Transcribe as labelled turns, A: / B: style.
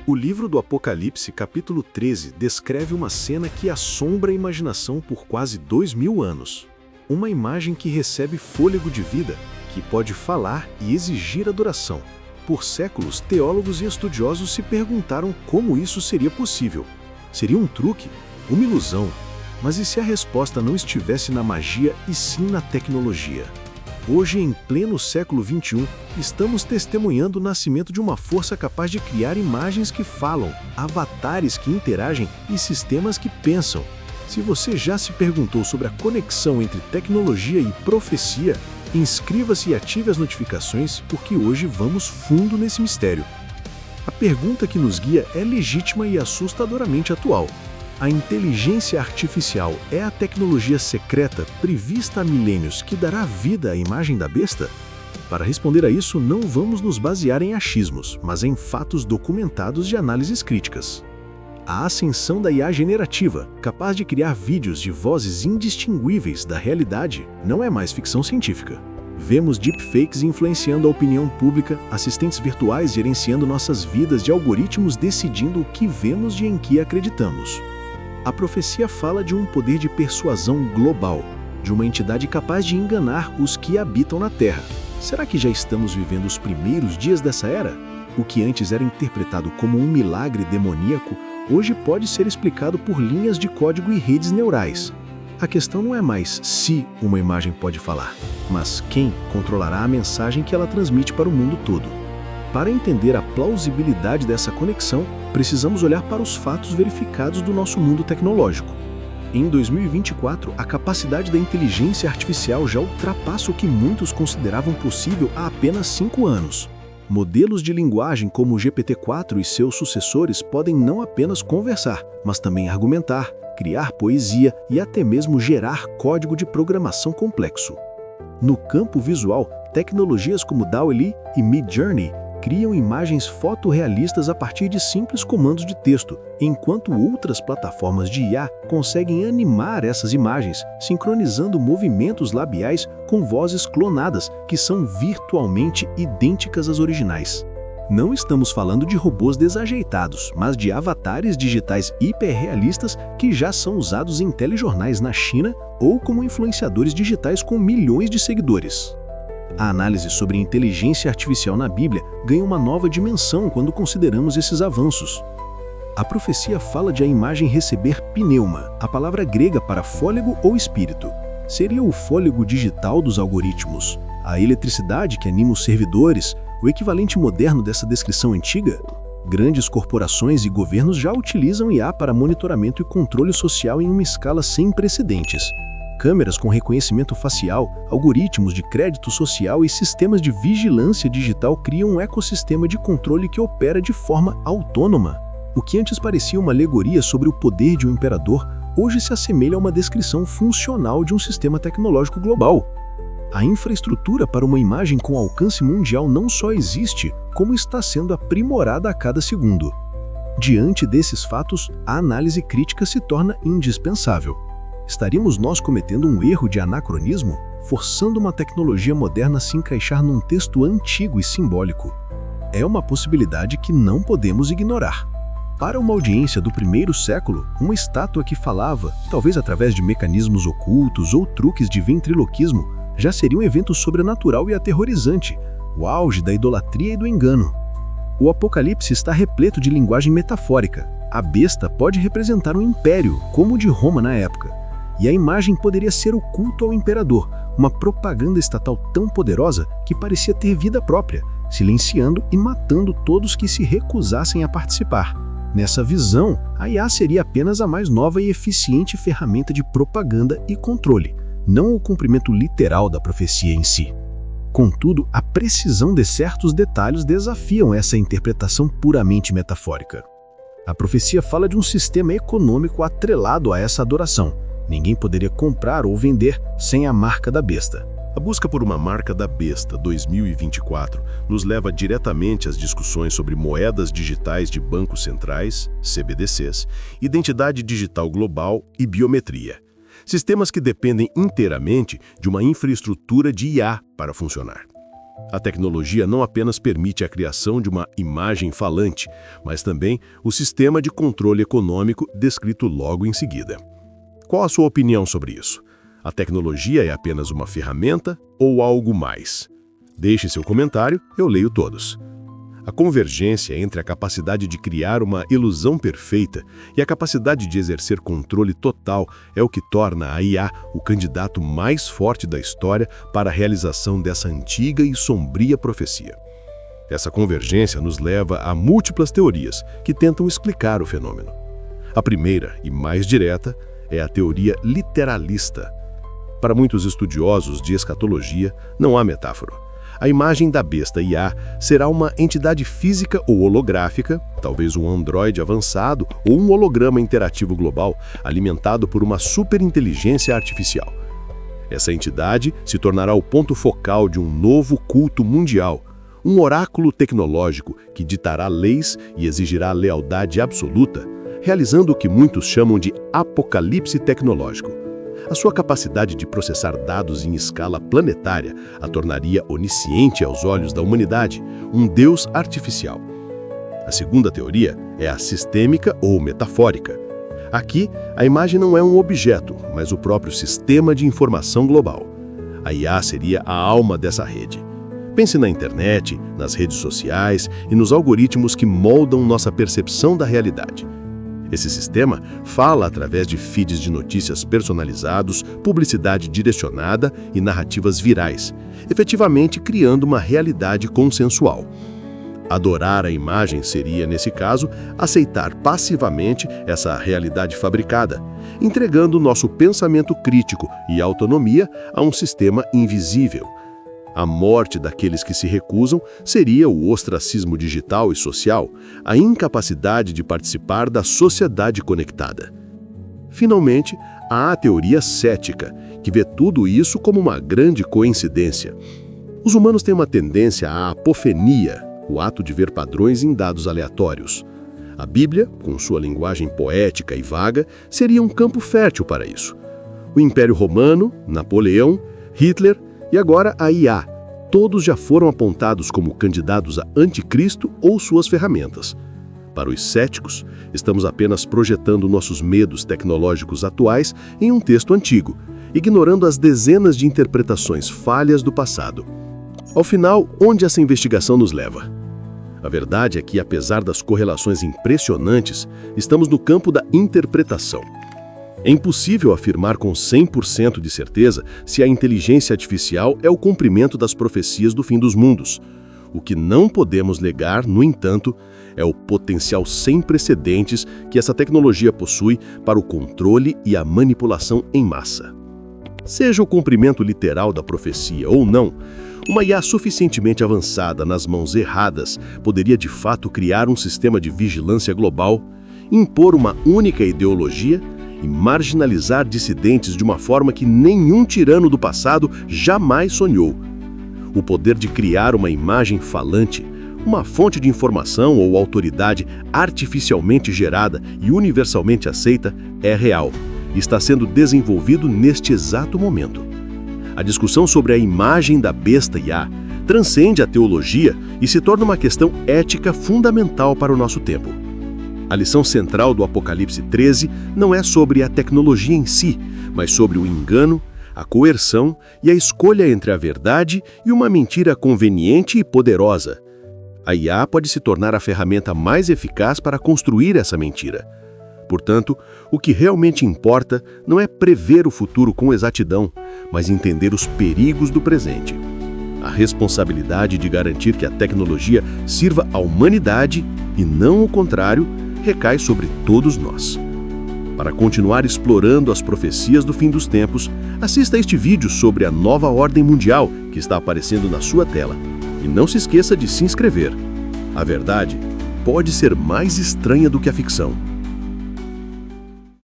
A: O livro do Apocalipse, capítulo 13, descreve uma cena que assombra a imaginação por quase 2000 anos. Uma imagem que recebe fôlego de vida, que pode falar e exigir adoração. Por séculos, teólogos e estudiosos se perguntaram como isso seria possível. Seria um truque? Uma ilusão? Mas e se a resposta não estivesse na magia e sim na tecnologia? Hoje, em pleno século XXI, estamos testemunhando o nascimento de uma força capaz de criar imagens que falam, avatares que interagem e sistemas que pensam. Se você já se perguntou sobre a conexão entre tecnologia e profecia, inscreva-se e ative as notificações, porque hoje vamos fundo nesse mistério. A pergunta que nos guia é legítima e assustadoramente atual. A inteligência artificial é a tecnologia secreta prevista há milênios que dará vida à imagem da besta? Para responder a isso, não vamos nos basear em achismos, mas em fatos documentados de análises críticas. A ascensão da IA generativa, capaz de criar vídeos de vozes indistinguíveis da realidade, não é mais ficção científica. Vemos deepfakes influenciando a opinião pública, assistentes virtuais gerenciando nossas vidas e algoritmos decidindo o que vemos e em que acreditamos. A profecia fala de um poder de persuasão global, de uma entidade capaz de enganar os que habitam na Terra. Será que já estamos vivendo os primeiros dias dessa era? O que antes era interpretado como um milagre demoníaco, hoje pode ser explicado por linhas de código e redes neurais. A questão não é mais se uma imagem pode falar, mas quem controlará a mensagem que ela transmite para o mundo todo. Para entender a plausibilidade dessa conexão, precisamos olhar para os fatos verificados do nosso mundo tecnológico. Em 2024, a capacidade da inteligência artificial já ultrapassa o que muitos consideravam possível há apenas 5 anos. Modelos de linguagem como o GPT-4 e seus sucessores podem não apenas conversar, mas também argumentar, criar poesia e até mesmo gerar código de programação complexo. No campo visual, tecnologias como DALL-E e Midjourney criam imagens fotorrealistas a partir de simples comandos de texto, enquanto outras plataformas de IA conseguem animar essas imagens, sincronizando movimentos labiais com vozes clonadas que são virtualmente idênticas às originais. Não estamos falando de robôs desajeitados, mas de avatares digitais hiperrealistas que já são usados em telejornais na China ou como influenciadores digitais com milhões de seguidores. A análise sobre inteligência artificial na Bíblia ganha uma nova dimensão quando consideramos esses avanços. A profecia fala de a imagem receber pneuma, a palavra grega para fôlego ou espírito. Seria o fôlego digital dos algoritmos, a eletricidade que anima os servidores, o equivalente moderno dessa descrição antiga? Grandes corporações e governos já utilizam IA para monitoramento e controle social em uma escala sem precedentes. Câmeras com reconhecimento facial, algoritmos de crédito social e sistemas de vigilância digital criam um ecossistema de controle que opera de forma autônoma. O que antes parecia uma alegoria sobre o poder de um imperador, hoje se assemelha a uma descrição funcional de um sistema tecnológico global. A infraestrutura para uma imagem com alcance mundial não só existe, como está sendo aprimorada a cada segundo. Diante desses fatos, a análise crítica se torna indispensável. Estaríamos nós cometendo um erro de anacronismo, forçando uma tecnologia moderna a se encaixar num texto antigo e simbólico? É uma possibilidade que não podemos ignorar. Para uma audiência do primeiro século, uma estátua que falava, talvez através de mecanismos ocultos ou truques de ventriloquismo, já seria um evento sobrenatural e aterrorizante, o auge da idolatria e do engano. O Apocalipse está repleto de linguagem metafórica. A besta pode representar um império, como o de Roma na época. E a imagem poderia ser o culto ao imperador, uma propaganda estatal tão poderosa que parecia ter vida própria, silenciando e matando todos que se recusassem a participar. Nessa visão, a IA seria apenas a mais nova e eficiente ferramenta de propaganda e controle, não o cumprimento literal da profecia em si. Contudo, a precisão de certos detalhes desafiam essa interpretação puramente metafórica. A profecia fala de um sistema econômico atrelado a essa adoração. Ninguém poderia comprar ou vender sem a marca da besta.
B: A busca por uma marca da besta 2024 nos leva diretamente às discussões sobre moedas digitais de bancos centrais, CBDCs, identidade digital global e biometria. Sistemas que dependem inteiramente de uma infraestrutura de IA para funcionar. A tecnologia não apenas permite a criação de uma imagem falante, mas também o sistema de controle econômico descrito logo em seguida. Qual a sua opinião sobre isso? A tecnologia é apenas uma ferramenta ou algo mais? Deixe seu comentário, eu leio todos. A convergência entre a capacidade de criar uma ilusão perfeita e a capacidade de exercer controle total é o que torna a IA o candidato mais forte da história para a realização dessa antiga e sombria profecia. Essa convergência nos leva a múltiplas teorias que tentam explicar o fenômeno. A primeira e mais direta é a teoria literalista. Para muitos estudiosos de escatologia, não há metáfora. A imagem da besta IA será uma entidade física ou holográfica, talvez um androide avançado ou um holograma interativo global, alimentado por uma superinteligência artificial. Essa entidade se tornará o ponto focal de um novo culto mundial, um oráculo tecnológico que ditará leis e exigirá lealdade absoluta, realizando o que muitos chamam de apocalipse tecnológico. A sua capacidade de processar dados em escala planetária a tornaria onisciente aos olhos da humanidade, um Deus artificial. A segunda teoria é a sistêmica ou metafórica. Aqui, a imagem não é um objeto, mas o próprio sistema de informação global. A IA seria a alma dessa rede. Pense na internet, nas redes sociais e nos algoritmos que moldam nossa percepção da realidade. Esse sistema fala através de feeds de notícias personalizados, publicidade direcionada e narrativas virais, efetivamente criando uma realidade consensual. Adorar a imagem seria, nesse caso, aceitar passivamente essa realidade fabricada, entregando nosso pensamento crítico e autonomia a um sistema invisível. A morte daqueles que se recusam seria o ostracismo digital e social, a incapacidade de participar da sociedade conectada. Finalmente, há a teoria cética, que vê tudo isso como uma grande coincidência. Os humanos têm uma tendência à apofenia, o ato de ver padrões em dados aleatórios. A Bíblia, com sua linguagem poética e vaga, seria um campo fértil para isso. O Império Romano, Napoleão, Hitler e agora a IA, todos já foram apontados como candidatos a anticristo ou suas ferramentas. Para os céticos, estamos apenas projetando nossos medos tecnológicos atuais em um texto antigo, ignorando as dezenas de interpretações falhas do passado. Ao final, onde essa investigação nos leva? A verdade é que, apesar das correlações impressionantes, estamos no campo da interpretação. É impossível afirmar com 100% de certeza se a inteligência artificial é o cumprimento das profecias do fim dos mundos. O que não podemos negar, no entanto, é o potencial sem precedentes que essa tecnologia possui para o controle e a manipulação em massa. Seja o cumprimento literal da profecia ou não, uma IA suficientemente avançada nas mãos erradas poderia de fato criar um sistema de vigilância global, impor uma única ideologia e marginalizar dissidentes de uma forma que nenhum tirano do passado jamais sonhou. O poder de criar uma imagem falante, uma fonte de informação ou autoridade artificialmente gerada e universalmente aceita, é real e está sendo desenvolvido neste exato momento. A discussão sobre a imagem da besta IA transcende a teologia e se torna uma questão ética fundamental para o nosso tempo. A lição central do Apocalipse 13 não é sobre a tecnologia em si, mas sobre o engano, a coerção e a escolha entre a verdade e uma mentira conveniente e poderosa. A IA pode se tornar a ferramenta mais eficaz para construir essa mentira. Portanto, o que realmente importa não é prever o futuro com exatidão, mas entender os perigos do presente. A responsabilidade de garantir que a tecnologia sirva à humanidade e não o contrário recai sobre todos nós. Para continuar explorando as profecias do fim dos tempos, assista a este vídeo sobre a nova ordem mundial que está aparecendo na sua tela. E não se esqueça de se inscrever. A verdade pode ser mais estranha do que a ficção.